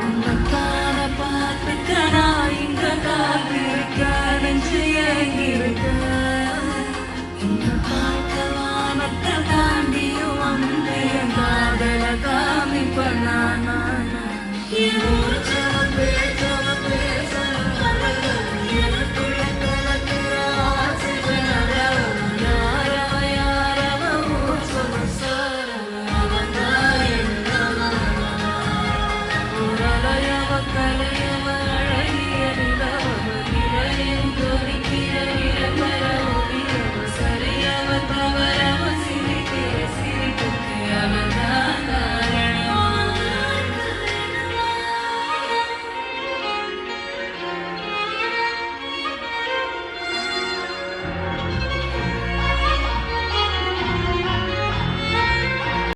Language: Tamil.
உனக்கான பார்த்துக்கடா இங்க காத்திருக்க நெஞ்சு ஏங்கிருக்க இந்த பார்க்க வானத்தை தாண்டியும் வந்து என் காதல காமிப்ப நானா என் மூச்சவ பேச்சவ பேசவ எனக்குள்ள கலக்கிற ஆசைகள் யாரவ யாரவ ஊர் சொல்ல சாரவ அவன்தான் என்னவா உரலையவ கலையவ அழகிய நிலவ இறையும் துடிக்கிற நிரந்தர ஒளியவ சரியவ தவறவ சிரிக்கிற சிரிப்புக்கு அவன்